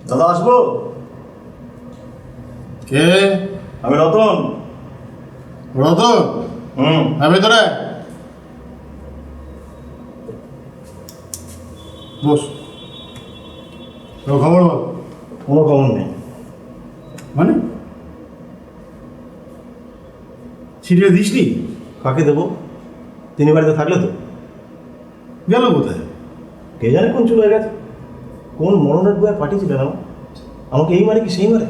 দাদা আসবো? কে? আমি রতন। রতন? হ্যাঁ, ভেতরে বস। তোর খবর বল। কোনো খবর নেই। মানে চিঠিটা দিসনি? কাকে দেবো? তিনি বাড়িতে থাকলে তো। গেল কোথায়? কে জানে কোন চলে গেছে। কোন মরণের বয়ে পাঠিয়েছিলেন আমাকে এই মারে কি সেই মারে।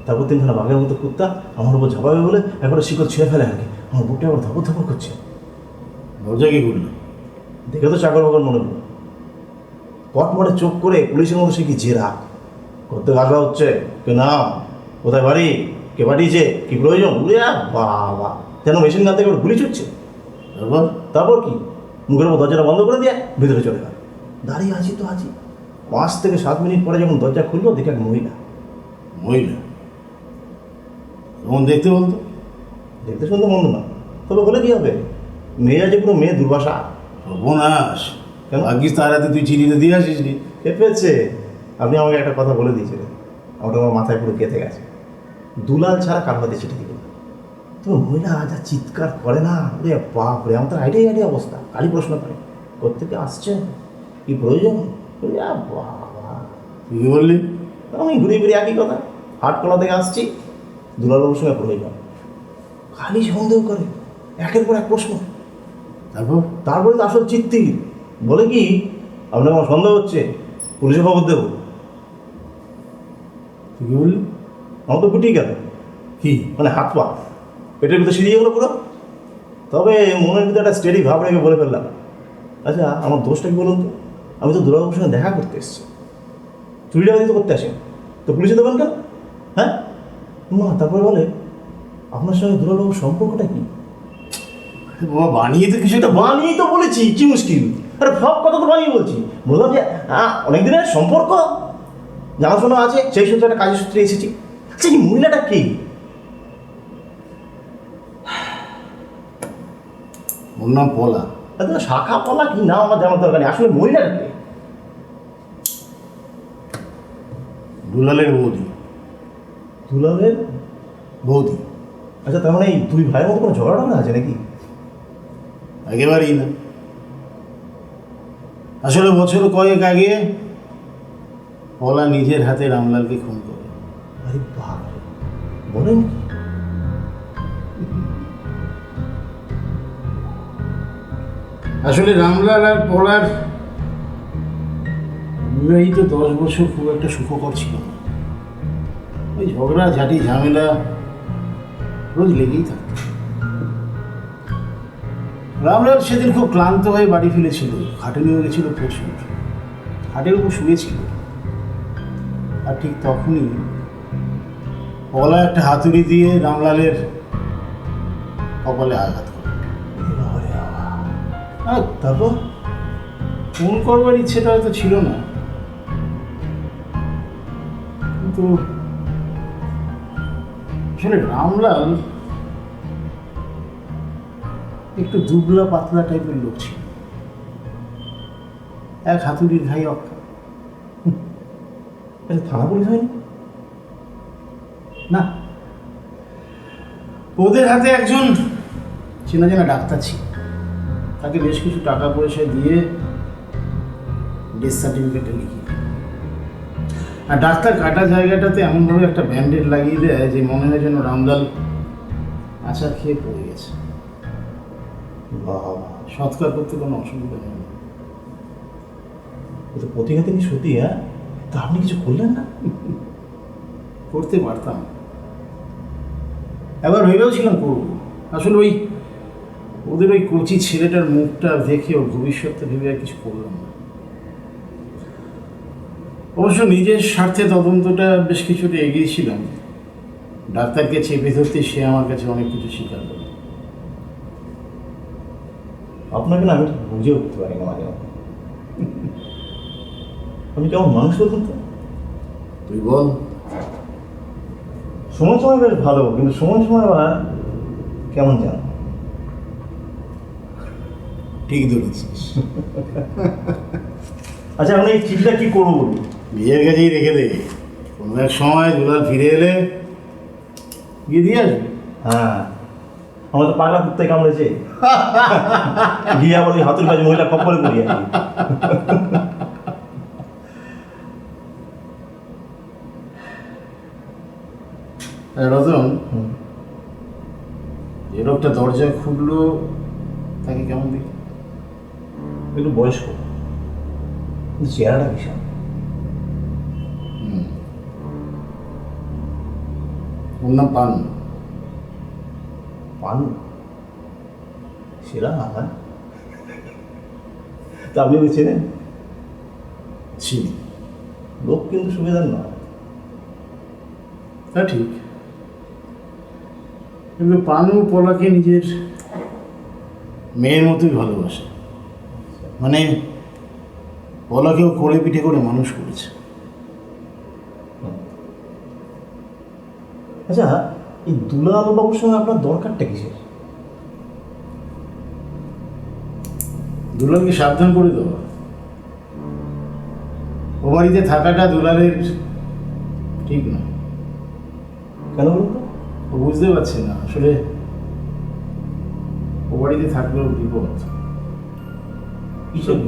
তারপর তিনখানা বাঘের মতো কুত্তা আমার উপর ঝাঁপাবে বলে একবারে শিকড় ছিঁড়ে ফেলে আমাকে। আমার বুকটা আবার ধপর ধপর করছে। দরজা কি করলো? দেখে তো চাকর বাকর মনে হলো। কটমটে চোখ করে পুলিশের মতো সে কি জেরা করতে গাছবা হচ্ছে। কে নাম, কোথায় বাড়ি, কে পাঠিয়েছে, কি প্রয়োজন। বাবা যেন মেশিন গান থেকে গুলি ছুটছে। তারপর কি মুখের উপর দরজাটা বন্ধ করে দিয়ে ভিতরে চলে গেল। দাঁড়িয়ে আছি তো আছি। 5 থেকে 7 মিনিট পরে যখন দরজা খুললো দেখে এক মহিলা। মহিলা? তখন দেখতে বলতো। দেখতে শুনতে মন্দ না, তবে বলে কি হবে, মেয়ে আছে পুরো মেয়ে দুর্বাসা। সর্বনাশ। কেন? আগিস তার হাতে তুই চিঠিটা দিয়ে আসিস নি? পেয়েছে। আপনি আমাকে একটা কথা বলে দিয়েছিলেন, ওটা আমার মাথায় পুরো গেঁথে গেছে। দুলাল ছাড়া কার হাতে চিঠি দিল। তো মহিলা যা চিৎকার করে না, রে বাপ রে, আমার তো আইডিয়া অবস্থা। খালি প্রশ্ন করে কোত্থেকে আসছেন, কি প্রয়োজন। বাবা তুই কি বললি? আমি ঘুরে ঘুরে একই কথা, হাটকলা থেকে আসছি, দুলালবাবুর সঙ্গে প্রয়োজন। খালি সন্দেহ করে, একের পর এক প্রশ্ন। তারপরে তো আসল চিত্তি বলে কি, আপনার আমার সন্দেহ হচ্ছে, পুলিশে খবর দেবো। তুই কি বললি? আমার তো গুটিয়ে গেল। কি মানে হাত পা পেটের ভিতরে সিরিয়ে গেলো পুরো। তবে মনের ভিতরে একটা স্টেডি ভাব রেখে বলে ফেললাম, আচ্ছা আমার দোষটা কি বলুন তো, আমি তো দুলালবাবুর সঙ্গে দেখা করতে এসেছি, চুরি ডাকাতি তো করতে আসেন, তো পুলিশে দেবেন কেন? হ্যাঁ মা তারপরে বলে, আপনার সঙ্গে দুলালবাবুর সম্পর্কটা কি? বাবা বানিয়ে তো কিছু একটা বানিয়েই তো বলেছি, কি মুশকিল। আরে সব কথা তো বানিয়ে বলছি। বললাম যে অনেক দিনের সম্পর্ক, জানাশোনা আছে, সেই সূত্রে একটা কাজের সূত্রে এসেছি। আচ্ছা এই মহিলাটা কে? ওর নাম পলা। আচ্ছা শাখা পলা কি না আমার জানার দরকার নেই, আসলে মহিলাটা কে? দুলালের বৌদি। দুলালের বৌদি? আচ্ছা তার মানে এই দুই ভাইয়ের মধ্যে কোনো ঝগড়া আছে নাকি? একেবারেই না। আসলে বছর কয়েক আগে পলা নিজের হাতে রামলালকে খুন করে। আরে বাপ, বলেন কি? আসলে রামলাল আর পলার বিবাহিত 10 বছর খুব একটা সুখকর ছিল না। ওই ঝগড়া ঝাঁটি ঝামেলা রোজ লেগেই থাকত। রামলাল সেদিন খুব ক্লান্ত হয়ে বাড়ি ফিরেছিল, খাটুনি হয়ে গেছিল প্রচুর, খাটের উপর শুয়েছিল। আর ঠিক তখনই পলা একটা হাতুড়ি দিয়ে রামলালের কপালে আঘাত করে। আর তারপর খুন করবার ইচ্ছেটা হয়তো ছিল না, কিন্তু আসলে রামলাল একটু দুবলা পাতলা টাইপের লোক ছিল। এক হাতুড়ির ঘাই অক্ষা। আচ্ছা থানা পুলিশ হয়নি? না, ওদের হাতে একজন চেনা জানা ডাক্তার ছিল, তাকে বেশ কিছু টাকা পয়সা দিয়ে ডেথ সার্টিফিকেটটা লিখিয়ে দেয়। আর ডাক্তার কাটা জায়গাটাতে এমনভাবে একটা ব্যান্ডেড লাগিয়ে দেয় যে মনে হয় যেন রামলাল আচার খেয়ে পড়ে গেছে। বাবা, সৎকার করতে কোনো অসুবিধা নেই। তো প্রতিঘাতিনী সত্যি। হ্যাঁ, তা আপনি কিছু করলেন না? করতে পারতাম, এবার ভেবেওছিলাম করবো। আসলে ওদের ওই কচি ছেলেটার মুখটা দেখে ওর ভবিষ্যৎটা ভেবে আর কিছু করলাম না। অবশ্য নিজের স্বার্থে তদন্তটা বেশ কিছুটা এগিয়েছিলাম। ডাক্তারকে চেপে ধরতে সে আমার কাছে অনেক কিছু স্বীকার করে। আপনাকে না আমি ঠিক বুঝে উঠতে পারি না মাঝে মাঝে। আমি কেমন মানুষ বলুন তো? তুই বল। সময় সময় বেশ ভালো, কিন্তু সময় সময় আবার কেমন জান। ঠিক ধরেছিস। আচ্ছা, এখন এই চিঠিটা কি করবো বলুন? বিয়ের কাছেই রেখে দে, কোনো এক সময় দুলাল ফিরে এলে গিয়ে দিয়ে আসবি। হ্যাঁ, আমার তো পাগলা কুত্তায় কামড়েছে। গিয়ে আবার ওই হাতুর কাছে মহিলা কপালে করি আর কি। রতন, হুম। যে লোকটা দরজা খুললো তাকে কেমন দেখি? একটু বয়স্ক, কিন্তু চেহারাটা বিশাল। ওর নাম পান। পানু সেরা হ্যাঁ। তা আপনি ওকে চেনেন? ছিল। লোক কিন্তু সুবিধার নয়। তা ঠিক, কিন্তু পানু পলাকে নিজের মেয়ের মতোই ভালোবাসে। মানে পলাকেও কোলে পিঠে করে মানুষ করেছে। আচ্ছা, এই দুলাল বাবুর সঙ্গে আপনার দরকারটা কিসের? দুলালকে সাবধান করে দেওয়া। ও বাড়িতে থাকাটা দুলালের ঠিক নয়। কেন বলুন তো? ও বুঝতে পারছে না আসলে ও বাড়িতে থাকলেও বিপদ। কিসের?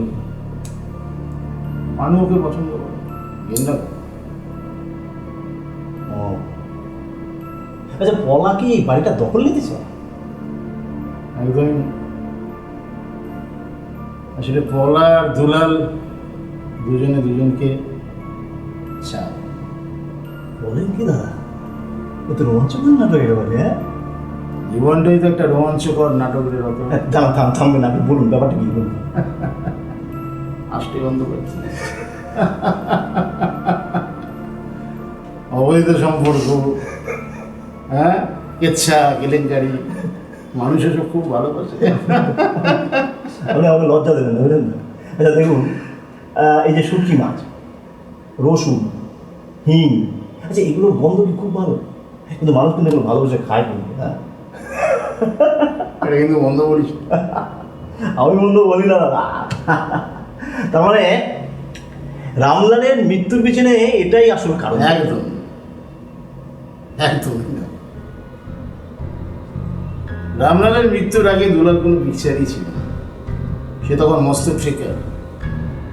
পানু ওকে পছন্দ করে, গেন্দা করে। ও আচ্ছা, পলা কি এই বাড়িটা দখল নিতে চায়? একদম। আসলে পলা আর দুলাল দুজনে দুজনকে চায়। বলেন কি দাদা? ও তো রোমাঞ্চকর নাটক একেবারে। হ্যাঁ, জীবনটাই তো একটা রোমাঞ্চকর নাটকের রত। থামবেন না, আপনি বলুন ব্যাপারটা কি বলুন। আষ্টে বন্ধ করছি। অবৈধ সম্পর্ক, হ্যাঁ, কেচ্ছা, কেলেঙ্কারি, মানুষ এসব খুব ভালোবাসে। আপনি আমাকে লজ্জা দেবেন না, বুঝলেন না? আচ্ছা দেখুন, এই যে শুটকি মাছ, রসুন, হিং, আচ্ছা এগুলোর গন্ধ কি খুব ভালো, কিন্তু মানুষ কিন্তু এগুলো ভালোবেসে খায় কিন্তু। হ্যাঁ, এটা কিন্তু বন্ধ করিস। আমি বন্ধু বলি না দাদা। তার মানে রামলালের মৃত্যুর পিছনে এটাই আসল কারণ। একদম একদম। রামলালের মৃত্যুর আগে দুলাল কোনো পিকচারই ছিল না। সে তখন মস্ত ট্রেকার,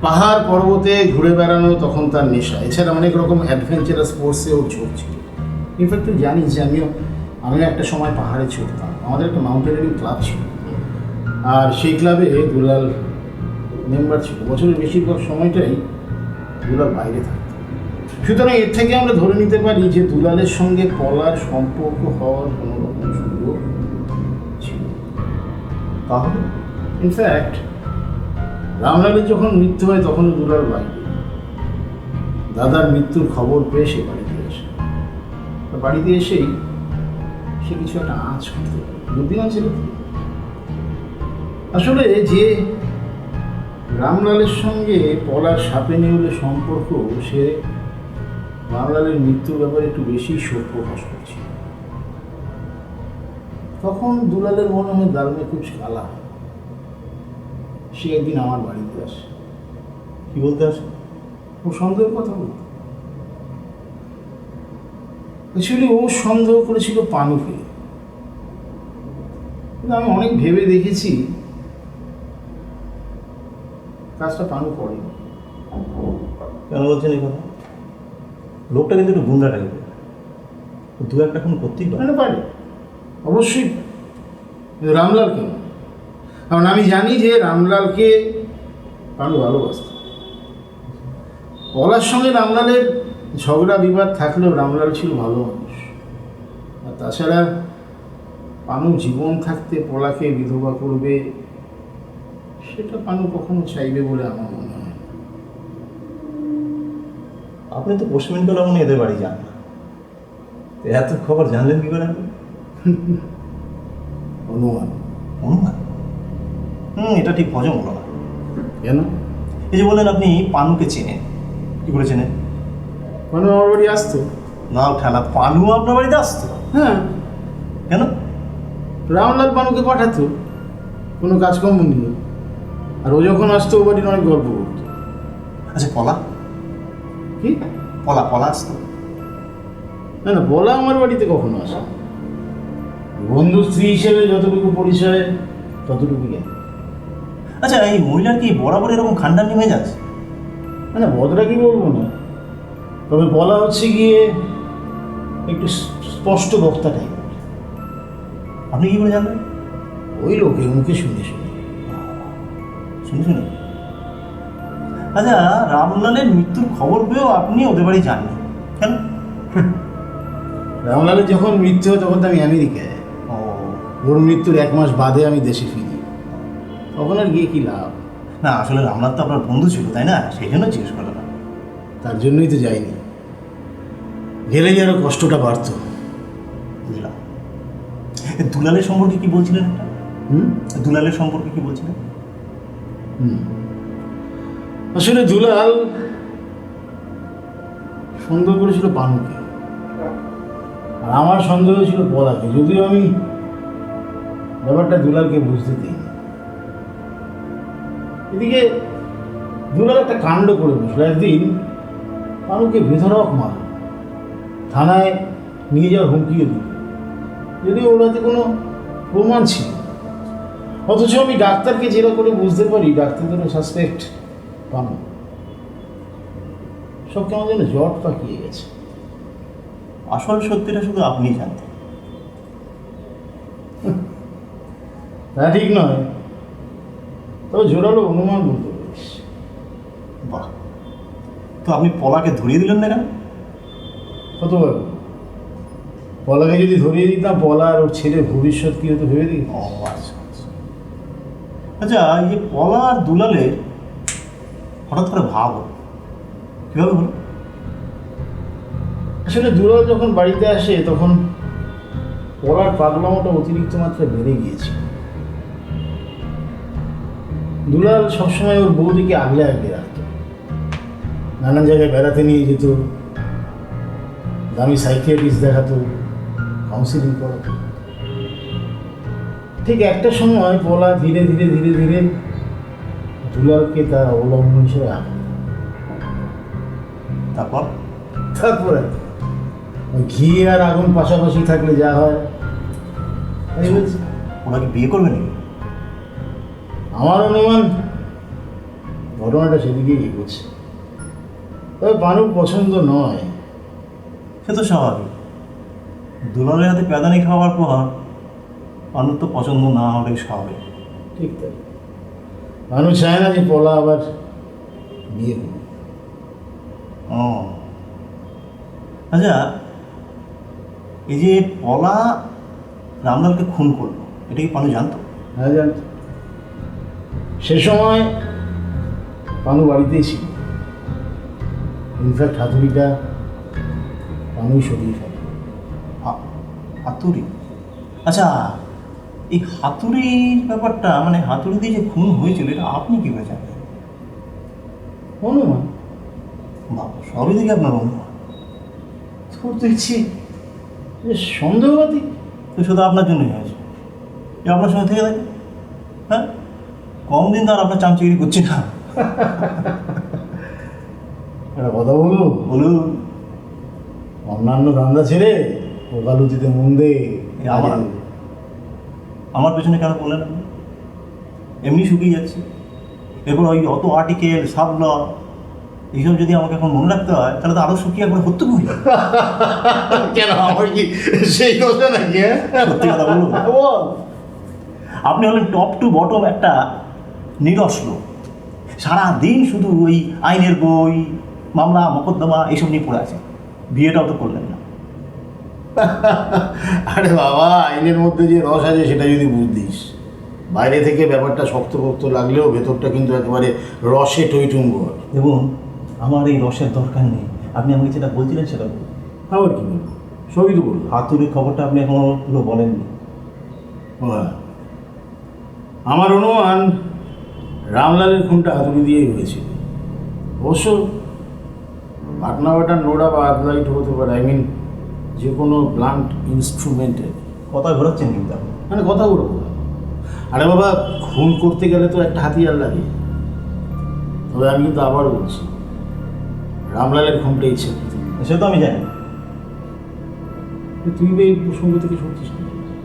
পাহাড় পর্বতে ঘুরে বেড়ানো তখন তার নেশা। এছাড়া অনেক রকম অ্যাডভেঞ্চারাস স্পোর্টসেও ঝোঁক ছিল। ইনফ্যাক্ট তুই জানিস যে আমিও একটা সময় পাহাড়ে চড়তাম। আমাদের একটা মাউন্টেনিয়ারিং ক্লাব ছিল, আর সেই ক্লাবে দুলাল মেম্বার ছিল। বছরের বেশিরভাগ সময়টাই দুলাল বাইরে থাকত। সুতরাং এর থেকে আমরা ধরে নিতে পারি যে দুলালের সঙ্গে পলার সম্পর্ক হওয়ার কোনো রকম সুযোগ ছিল। তাহলে ইনফ্যাক্ট রামলালের যখন মৃত্যু হয় তখনও দুলাল বাইরে। দাদার মৃত্যুর খবর পেয়ে সে বাড়িতে আসে। বাড়িতে এসেই সে কিছু একটা আঁচ করতে পারে। বুদ্ধিমান ছিল তো। আসলে যে রামলালের সঙ্গে পলার সাপে নেউলে সম্পর্ক, সে রামলালের মৃত্যুর ব্যাপারে একটু বেশি শোক প্রকাশ করছে। তখন দুলালের মনে হয় দারুণে খুব কালা। সে একদিন আমার বাড়িতে আসে। কি বলতে আসে? ও সন্দেহের কথা বলতো। অ্যাকচুয়ালি ও সন্দেহ করেছিল পানুকে। কিন্তু আমি অনেক ভেবে দেখেছি কাজটা পানু করেনি। কেন বলছেন এই কথা? লোকটা কিন্তু একটু গুন্ডা টাইপের, দু একটা খুন করতেই পারে। মানে পারে অবশ্যই, কিন্তু রামলাল কেন? কারণ আমি জানি যে রামলালকে পানু ভালোবাসত। পলার সঙ্গে রামলালের ঝগড়া বিবাদ থাকলেও রামলাল ছিল ভালো মানুষ। আর তাছাড়া পানু জীবন থাকতে পলাকে বিধবা করবে সেটা পানু কখনো চাইবে বলে আমার মনে হয় না। আপনি তো পশ্চিমবঙ্গের মনে এদের বাড়ি যান না, তো এত খবর জানলেন কি করে আপনি? অনুমান। অনুমান? এটা ঠিক হজম হলো না। কেন? এই যে বললেন আপনি পানুকে চেনেন, কি করে চেনেন? মানে আমার বাড়ি আসতো। না ঠেলা, পানু আপনার বাড়িতে আসতো? হ্যাঁ, কেন? রামলাল পানুকে পাঠাতো কোনো কাজকর্ম নিয়ে, আর ও যখন আসতো ও বাড়ির অনেক গল্প করতো। আচ্ছা পলা, কি? পলা পলা আসতো? না না, বলা আমার বাড়িতে কখনো আসে না। বন্ধু স্ত্রী হিসেবে যতটুকু পরিচয় ততটুকু জ্ঞান। আচ্ছা এই মহিলার কি বরাবর এরকম খান্ডানি হয়ে যাচ্ছে? না না, বদরা কি বলবো না, তবে বলা হচ্ছে গিয়ে একটু স্পষ্ট বক্তা টাইপ। আপনি কি করে জানবেন? ওই লোকের মুখে শুনে শুনে। শুনে শুনে? আচ্ছা রামলালের মৃত্যুর খবর পেয়েও আপনি ওদের বাড়ি যাননি কেন? রামলালের যখন মৃত্যু হয় তখন তো আমি আমেরিকায়, ও ওর মৃত্যুর 1 মাস বাদে আমি দেশে ফিরি, তখন আর গিয়ে কি লাভ? না আসলে রামলাল তো আপনার বন্ধু ছিল তাই না, সেই জন্য জিজ্ঞেস করলাম। তার জন্যই তো যাইনি, গেলে যে আরো কষ্টটা বাড়তো। বুঝলাম। দুলালের সম্পর্কে কি বলছিলেন একটা? হুম দুলালের সম্পর্কে কি বলছিলেন? হুম আসলে দুলাল সন্দেহ করেছিল পানুকে, আর আমার সন্দেহ ছিল পলাকে, যদিও আমি ব্যাপারটা দুলালকে বুঝতে দিইনি। এদিকে দুলাল একটা কাণ্ড করে বসলো, একদিন পানুকে বেধড়ক মারল, থানায় নিয়ে যাওয়ার হুমকিও দিল, যদিও ওরাতে কোনো প্রমাণ ছিল না। অথচ আমি ডাক্তারকে জেরা করে বুঝতে পারি ডাক্তারদের সাসপেক্ট পানু। সব কেমন যেন জট পাকিয়ে গেছে। আসল সত্যিটা শুধু আপনিই জানতেন। তা ঠিক নয়, তবে জোরালো অনুমান বলতে পারিস। বাহ, তো আপনি পলাকে ধরিয়ে দিলেন না কেন? কতবার পলাকে যদি ধরিয়ে দিতাম, পলা আর ওর ছেলের ভবিষ্যৎ কি হতো ভেবে দিই। ও আচ্ছা আচ্ছা। আচ্ছা এই যে পলা আর দুলালের হঠাৎ করে ভাব হলো, কীভাবে হলো? আসলে দুলাল যখন বাড়িতে আসে তখন পলার পাগলামোটা অতিরিক্ত মাত্রায় বেড়ে গিয়েছিল। দুলাল সবসময় ওর বৌদিকে আগলে আগলে রাখত, নানান জায়গায় বেড়াতে নিয়ে যেত, দামি সাইকিয়াট্রিস্ট দেখাতো, কাউন্সিলিং করাতো। ঠিক একটা সময় পলা ধীরে ধীরে ধীরে ধীরে দুলালকে তার অবলম্বন হিসেবে আনে। তারপর? তারপরে ওই ঘি আর আগুন পাশাপাশি থাকলে যা হয় তাই বলছি। ওনাকে বিয়ে করবে নাকি? আমার অনুমান ঘটনাটা সেদিকেই এগোচ্ছে, তবে পানুর পছন্দ নয়। সে তো স্বাভাবিক, দুলালের হাতে প্যাদানি খাওয়ার পর পানুর তো পছন্দ না হলেই স্বাভাবিক। ঠিক তাই, পানু চায় না যে পলা আবার বিয়ে করবে। ও আচ্ছা, এই যে পলা রামলালকে খুন করলো, এটা কি পানু জানতো? হ্যাঁ জানত। সে সময় পানু বাড়িতেই ছিল, ইনফ্যাক্ট হাতুড়িটা পানুই সরিয়ে ফেলে। হাতুড়ি? আচ্ছা এই হাতুড়ির ব্যাপারটা, মানে হাতুড়ি দিয়ে যে খুন হয়েছিল, এটা আপনি কীভাবে জানেন? অনুমান। বাবা, সবই দেখি আপনার অনুমান। তোর দেখছি সন্দেহবাদী। তো শুধু আপনার জন্যই হয়েছে, যে আপনার সঙ্গে থেকে থাকে। হ্যাঁ, কম দিন তো আর আপনার চামচিগিরি করছি না। একটা কথা বলবো? বলুন। অন্যান্য ধান্দা ছেড়ে ওকালতিতে মন দে। আমার পেছনে কেন বললেন আপনি? এমনি শুকিয়ে যাচ্ছি, এরপর ওই অত আর্টিকেল সাবল এইসব যদি আমাকে এখন মনে রাখতে হয়, তাহলে তো আরও শুকিয়ে একবার হত্যু হই। কেন, আমার কি সেই কথা নাকি? সত্যি কথা বলুন, বল। আপনি হলেন টপ টু বটম একটা নিরস লোক। সারাদিন শুধু ওই আইনের বই, মামলা মোকদ্দমা এইসব নিয়ে পড়ে আছে, বিয়েটাও তো করলেন না। আরে বাবা, আইনের মধ্যে যে রস আছে সেটা যদি বুঝতিস, বাইরে থেকে ব্যাপারটা শক্তপোক্ত লাগলেও ভেতরটা কিন্তু একেবারে রসে টইটুম্বর। এবং আমার এই রসের দরকার নেই, আপনি আমাকে যেটা বলছিলেন সেটা বলুন। আবার কি বলবো, সবই তো বললাম। হাতুড়ির খবরটা আপনি এখনো পুরো বলেননি। ও হ্যাঁ, আমার অনুমান রামলালের খুনটা হাতুড়ি দিয়েই হয়েছিল। অবশ্য বাটনা বাটার নোড়া বা আদলাইট হতে পারে, আই মিন যে কোনো ব্লান্ট ইনস্ট্রুমেন্টের। কথা ঘোরাচ্ছেন কিন্তু আপনি। মানে কথা বলবো, আরে বাবা, খুন করতে গেলে তো একটা হাতিয়ার লাগে। তবে আমি কিন্তু আবারও বলছি, রামলালের খুনটা ইচ্ছে করতে। সে তো আমি জানি। তুই এই প্রসঙ্গ থেকে শুনছিস না?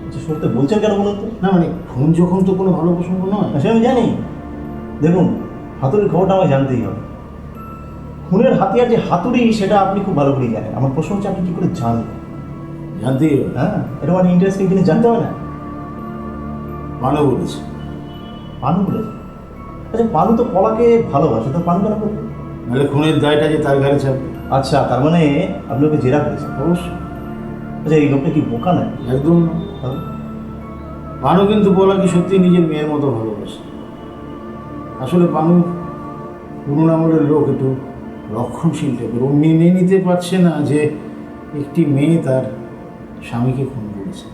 আচ্ছা, সরতে বলছেন কেন বলুন তো? না মানে খুন যখন তো কোনো ভালো প্রসঙ্গ নয়। সে আমি জানি। দেখুন, হাতুড়ির খবরটা আমাকে জানতেই হবে। খুনের হাতিয়ার যে হাতুড়ি সেটা আপনি খুব ভালো করেই জানেন। আমার প্রশ্ন হচ্ছে আপনি কী করে জানেন? জানতেই হবে। হ্যাঁ, এটা মানে ইন্টারেস্টিং জিনিস জানতে হবে না? মানব বলেছে। পানু বলেছে? আচ্ছা, পানু তো পলাকে ভালোবাসে, তো পানু কেন করবে? নাহলে খুনের দায়টা যে তার ঘাড়ে চাপবে। আচ্ছা, তার মানে আপনি ওকে জেরা করেছেন? অবশ্যই। আচ্ছা, এই লোকটা কি বোকা নয়? একদম না। তাহলে? পানু কিন্তু বলাকে সত্যি নিজের মেয়ের মতো ভালোবাসে। আসলে পানু পুরোনো আমলের লোক, একটু রক্ষণশীল টাইপের। ও মেনে নিতে পারছে না যে একটি মেয়ে তার স্বামীকে খুন করেছে।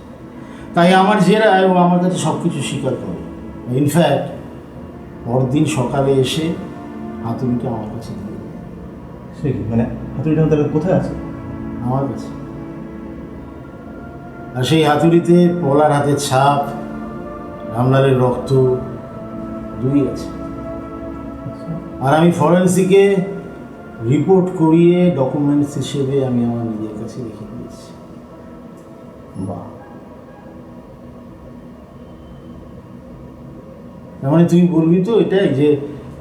তাই আমার জেরায় ও আমার কাছে সব কিছু স্বীকার করে। ইনফ্যাক্ট পরদিন সকালে এসে হাতুড়িটা আমার কাছে দিয়ে দেয়। সে কি মানে হাতুড়িটা তাহলে কোথায় আছে? আমার কাছে। আর সেই হাতুড়িতে পলার হাতের ছাপ, রামলালের রক্ত দুই আছে। আর আমি ফরেন্সিকে রিপোর্ট করিয়ে ডকুমেন্টস হিসেবে আমি আমার নিজের কাছে রেখে দিয়েছি। বাহ! তার মানে তুই বলবি তো এটাই যে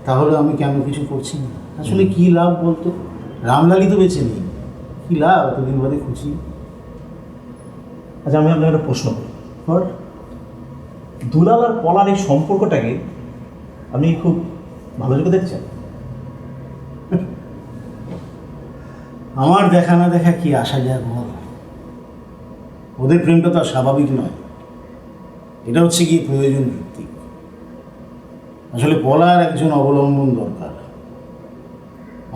তাহলে আমি কেন কিছু করছি না? আসলে কি লাভ বলতো? রামলালই তো বেঁচে নেই, কি লাভ এতদিন বাদে খুঁজি? আচ্ছা, আমি আপনাকে একটা প্রশ্ন করি। বল। দুলাল আর পলার এই সম্পর্কটাকে আপনি খুব ভালো চোখে দেখছেন? আমার দেখা না দেখা কি আসা যায় বল? ওদের প্রেমটা তো আর স্বাভাবিক নয়, এটা হচ্ছে কি প্রয়োজন ভিত্তিক। আসলে পলার একজন অবলম্বন দরকার,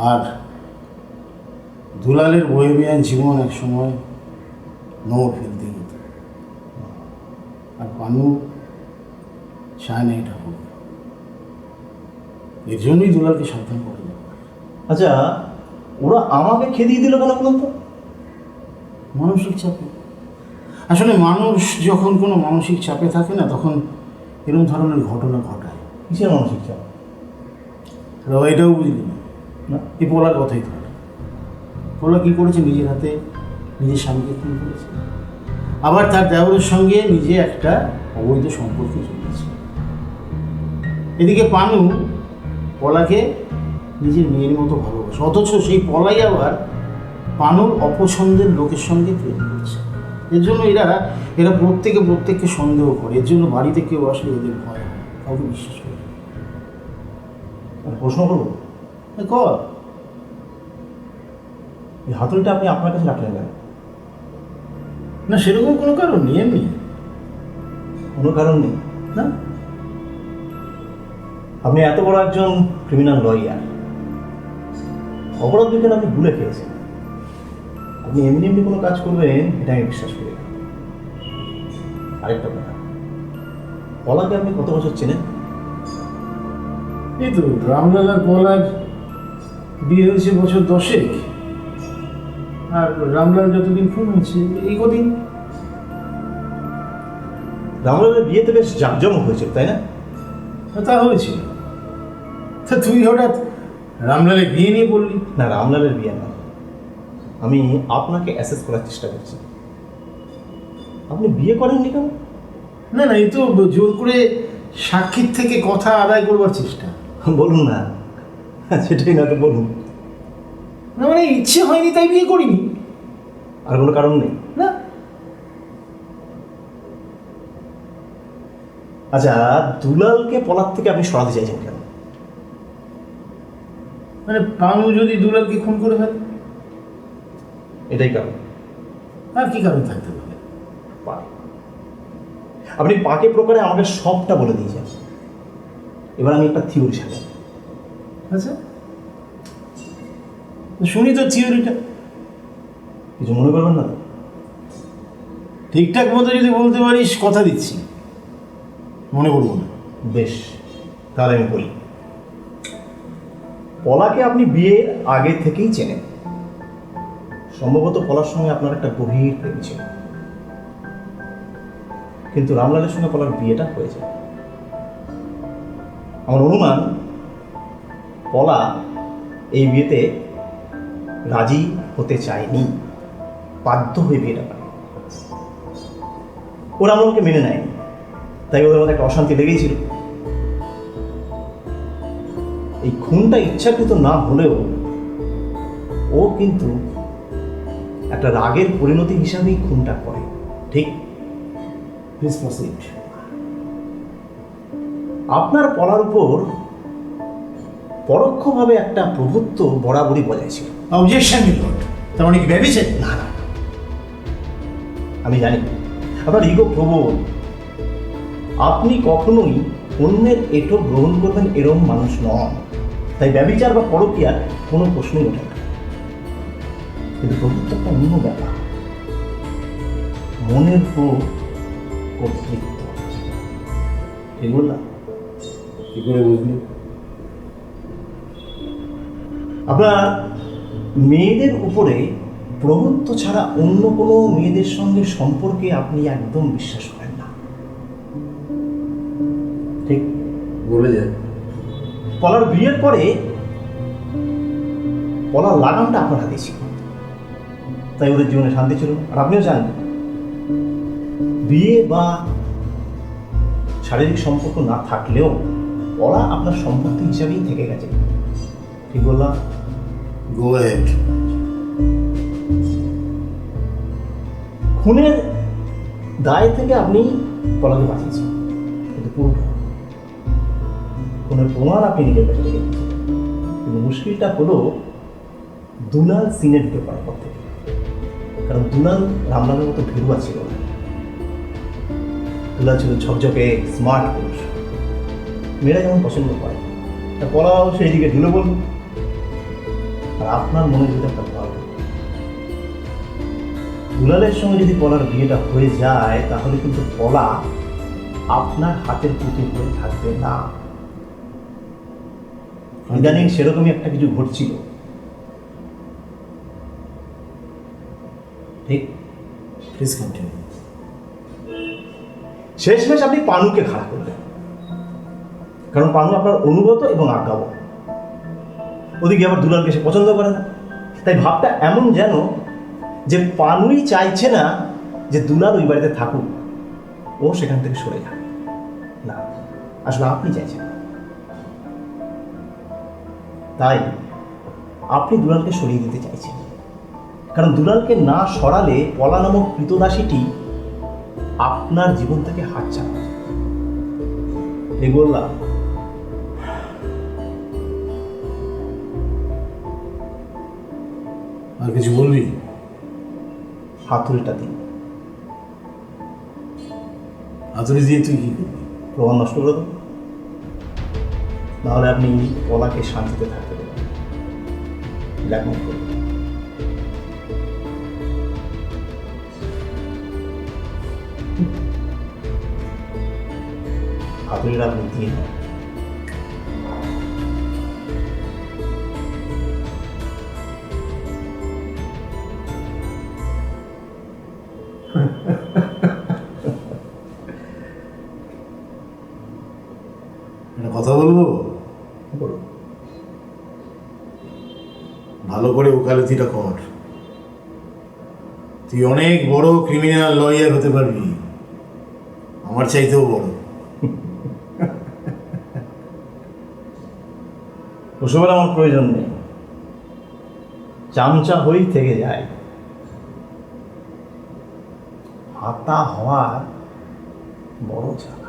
আর দুলালের বহেমিয়ান জীবন এক সময় নোট ফেলতে হতো। আর পানু চায় না এটা হোক, এর জন্যই দুলালকে সাবধান করে দেয়। আচ্ছা, ওরা আমাকে খেদিয়ে দিল কেন বলুন তো? মানসিক চাপে। আসলে মানুষ যখন কোনো মানসিক চাপে থাকে না, তখন এরকম ধরনের ঘটনা ঘটায়। কিসের মানসিক চাপ? এটাও বুঝলি না? না। এই পোলার কথাই ধর। পোলা কী করেছে? নিজের হাতে নিজের স্বামীকে খুন করেছে, আবার তার দেওরের সঙ্গে নিজে একটা অবৈধ সম্পর্কে জড়িয়েছে। এদিকে পানু পলাকে নিজের মেয়ের মতো ভালোবাসে, অথচ সেই পলাই আবার পানুর অপছন্দের লোকের সঙ্গে প্রেম করছে। এর জন্য এরা প্রত্যেককে সন্দেহ করে। এর জন্য বাড়িতে কেউ আসলে এদের ভয় হয়, কাউকে বিশ্বাস করে। প্রশ্ন করবো, কর। এই হাতুড়িটা আপনি আপনার কাছে রাখলেন কেন? না, সেরকম কোনো কারণ নেই, এমনি। কোনো কারণ নেই না, আপনি এত বড় একজন ক্রিমিনাল লয়ার, অপরাধ বিজ্ঞান আপনি ভুলে খেয়েছেন। আপনি এমনি এমনি কোনো কাজ করবেন এটা আমি বিশ্বাস করি না। আরেকটা কথা, পলাকে আপনি কত বছর চেনেন? এই তো রামলাল আর পলার বিয়ে হয়েছে বছর 10, আর রামলাল যতদিন খুন হয়েছে এই কদিন। রামলালের বিয়েতে বেশ জাঁকজমক হয়েছিল, তাই না? তা হয়েছিল। তা তুই হঠাৎ রামলালের বিয়ে নিয়ে বললি? না, রামলালের বিয়ে না, আমি আপনাকে অ্যাসেস করার চেষ্টা করছি। আপনি বিয়ে করেননি কেন? না না, এই তো জোর করে সাক্ষীর থেকে কথা আদায় করবার চেষ্টা। বলুন না, সেটাই না তো বলুন। না মানে ইচ্ছে হয়নি তাই বিয়ে করিনি। আর কোনো কারণ নেই? না। আচ্ছা, দুলালকে পলার থেকে আপনি সরাতে চাইছেন কেন? মানে পানু যদি দুলালকে খুন করে ফেলে, এটাই কারণ? আর কি কারণ থাকতে পারে? পা। আপনি পাকে প্রকারে আমাকে সবটা বলে দিয়েছেন। এবার আমি একটা থিওরি সাজাই। আচ্ছা, শুনি তো থিওরিটা। কিছু মনে করবেন না তো? ঠিকঠাক মতো যদি বলতে পারিস কথা দিচ্ছি মনে করবো না। বেশ, তাহলে আমি বলি। পলাকে আপনি বিয়ের আগে থেকেই চেনেন। সম্ভবত পলার সঙ্গে আপনার একটা গভীর প্রেম ছিল, কিন্তু রামলালের সঙ্গে পলার বিয়েটা হয়ে যায়। আমার অনুমান পলা এই বিয়েতে রাজি হতে চায়নি, বাধ্য হয়ে বিয়েটা করে। ওরা আমাকে মেনে নেয়নি, তাই ওদের মধ্যে একটা অশান্তি লেগেই ছিল। এই খুনটা ইচ্ছাকৃত না হলেও ও কিন্তু একটা রাগের পরিণতি হিসাবেই খুনটা করে। ঠিক? Please proceed. আপনার পলার উপর পরোক্ষভাবে একটা প্রভুত্ব বরাবরই বজায় ছিল। অবজেকশন মিলট। তার মানে কি ভেবেছেন? না না, আমি জানি আপনার ইগো প্রবল। আপনি কখনোই অন্যের এটো গ্রহণ করবেন এরকম মানুষ নন, তাই ব্যভিচার বা পরকীয়ার কোনো প্রশ্নই ওঠে না। কিন্তু প্রভুত্ব একটা অন্য ব্যাপার, মনের উপর কর্তৃত্ব। ঠিক বললাম? কি করে বুঝলি? আপনার মেয়েদের উপরে প্রভুত্ব ছাড়া অন্য কোনো মেয়েদের সঙ্গে সম্পর্কে আপনি একদম বিশ্বাস করেন না। ঠিক? বলে যায়। পলার বিয়ের পরে পলার লাগামটা আপনার হাতে ছিল, তাই ওদের জীবনে শান্তি ছিল না। আর আপনিও জানেন বিয়ে বা শারীরিক সম্পর্ক না থাকলেও পলা আপনার সম্পত্তি হিসাবেই থেকে গেছে। ঠিক বললাম? গো হেড। খুনের দায় থেকে আপনি পলাকে বাঁচিয়েছেন, কিন্তু পুরোটা খুনের প্রমাণ আপনি নিজের কাছে রেখে দিয়েছেন। কিন্তু মুশকিলটা হলো দুলাল সিনে ঢুকে পড়ার পর থেকে। কারণ দুলাল রামলালের মতো ভেরুয়া ছিল না। দুলাল ছিল ঝকঝকে স্মার্ট পুরুষ, মেয়েরা যেমন পছন্দ করে, তা পলাও সেই দিকে ঢুলে বলল। আর আপনার মনে যদি একটা ভয়, দুলালের সঙ্গে যদি পলার বিয়েটা হয়ে যায় তাহলে কিন্তু পলা আপনার হাতের পুতুল হয়ে থাকবে না। ইদানিং সেরকমই একটা কিছু ঘটছিল। ঠিক? Please continue. শেষমেশ আপনি পানুকে খাড়া করলেন, কারণ পানু আপনার অনুগত এবং আজ্ঞাবহ। ওদিকে আবার দুলালকে সে পছন্দ করে না, তাই ভাবটা এমন যেন যে পানুই চাইছে না যে দুলাল ওই বাড়িতে থাকুক, ও সেখান থেকে সরে যাবে। না, আসলে আপনি চাইছেন। তাই আপনি দুলালকে সরিয়ে দিতে চাইছেন, কারণ দুলালকে না সরালে পলা নামক কৃতদাসীটি আপনার জীবন থেকে হাত ছাড়া। ঠিক বললাম? আর কিছু বলবি? হাতুড়িটা দিন। হাতুড়ি দিয়ে তুই কি করবি? প্রমাণ নষ্ট করে দেবো, নাহলে আপনি পলাকে শান্তিতে থাকতে দেবেন। ব্ল্যাকমেল করবেন। হাতুড়িটা আপনি দিয়ে দেন। একটা কথা বলবো? বলুন। ভালো করে ওকালতিটা কর। তুই অনেক বড় ক্রিমিনাল লয়ার হতে পারবি, আমার চাইতেও বড়। ওসবের আমার প্রয়োজন নেই, চামচা হয়েই থেকে যায়। হাতা হওয়ার বড় ঝামেলা।